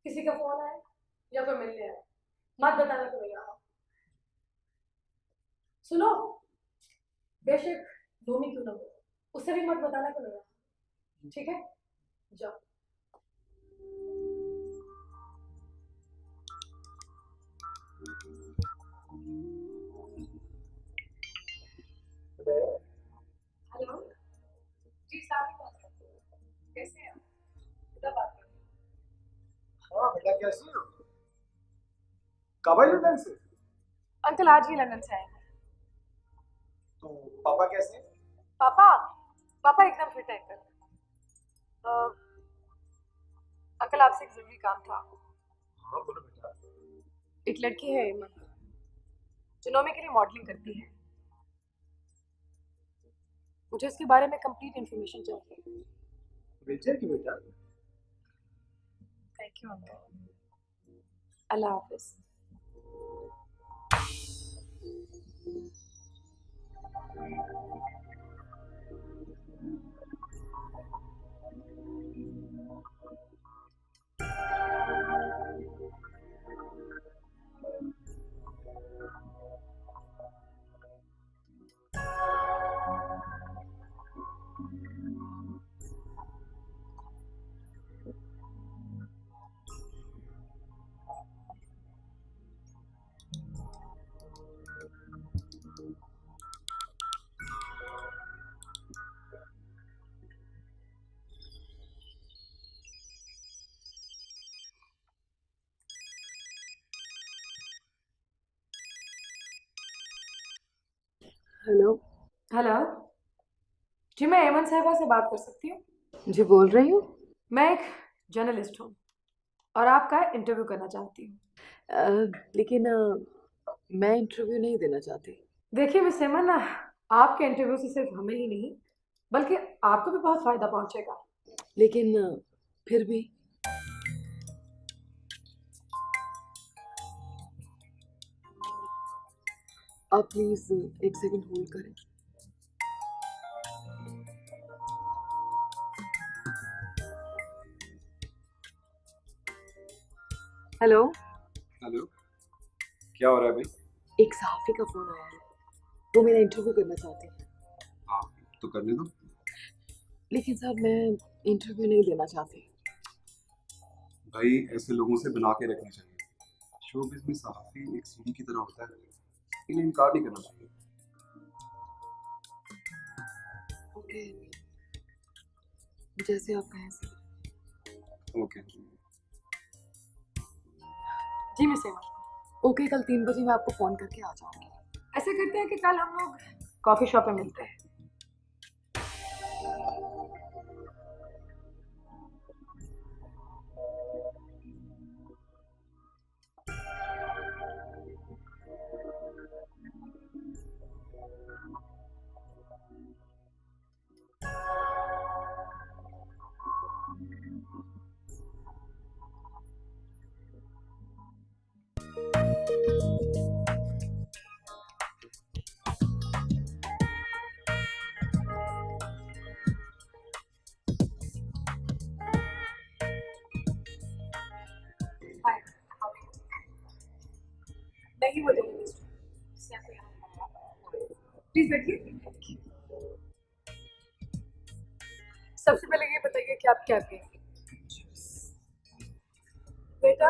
किसी का फोन आया या कोई मिलने आया, मत बताना कि मैं यहाँ हूँ। सुनो, बेशक धूमी क्यों ना हो, उससे भी मत बताना कि मैं यहाँ हूँ, ठीक है? जाओ। हेलो जी, साहब बात करते हैं। कैसे हैं आप? कितना बात कर रहे हैं? हाँ बेटा, कैसी हो? कब आई लंदन से? अंकल आज ही लंदन से आए हैं। तो पापा कैसे? पापा पापा एकदम फिट है अंकल। अंकल आपसे एक जरूरी काम था। हाँ बोलो बेटा। एक लड़की है इमन, जो नोमी के लिए मॉडलिंग करती है। मुझे इसके बारे में कंप्लीट इन्फॉर्मेशन चाहिए। मिल जाएगी बेटा। Thank you uncle. अल्लाह हाफिज। हेलो। हेलो जी, मैं एमन साहिबा से बात कर सकती हूँ? जी बोल रही हूँ। मैं एक जर्नलिस्ट हूँ और आपका इंटरव्यू करना चाहती हूँ। लेकिन मैं इंटरव्यू नहीं देना चाहती। देखिए मिस एमन, आपके इंटरव्यू से सिर्फ हमें ही नहीं बल्कि आपको भी बहुत फायदा पहुंचेगा। लेकिन फिर भी आप प्लीज एक सेकंड होल्ड करें। हेलो। हेलो, क्या हो रहा है भाई? एक सहाफी का फोन आया है, वो मेरा इंटरव्यू करना चाहते हैं। हाँ तो करने दो। लेकिन सर मैं इंटरव्यू नहीं देना चाहती। भाई ऐसे लोगों से बना के रखनी चाहिए। शोबिज़ में सहाफ़ी एक सीढ़ी की तरह होता है, इन्हें इनकार नहीं करना चाहिए। ओके। जैसे आप कहें सर। ओके जी मिस एमा। ओके, कल 3 बजे मैं आपको फोन करके आ जाऊंगी। ऐसे करते हैं कि कल हम लोग कॉफी शॉप पे मिलते हैं। हाय, हाउ आर यू? नहीं वो जर्नलिस्ट जिसने आपको यहाँ बुलाया। प्लीज बैठिए। सबसे पहले ये बताइए कि आप क्या करेंगे बेटा।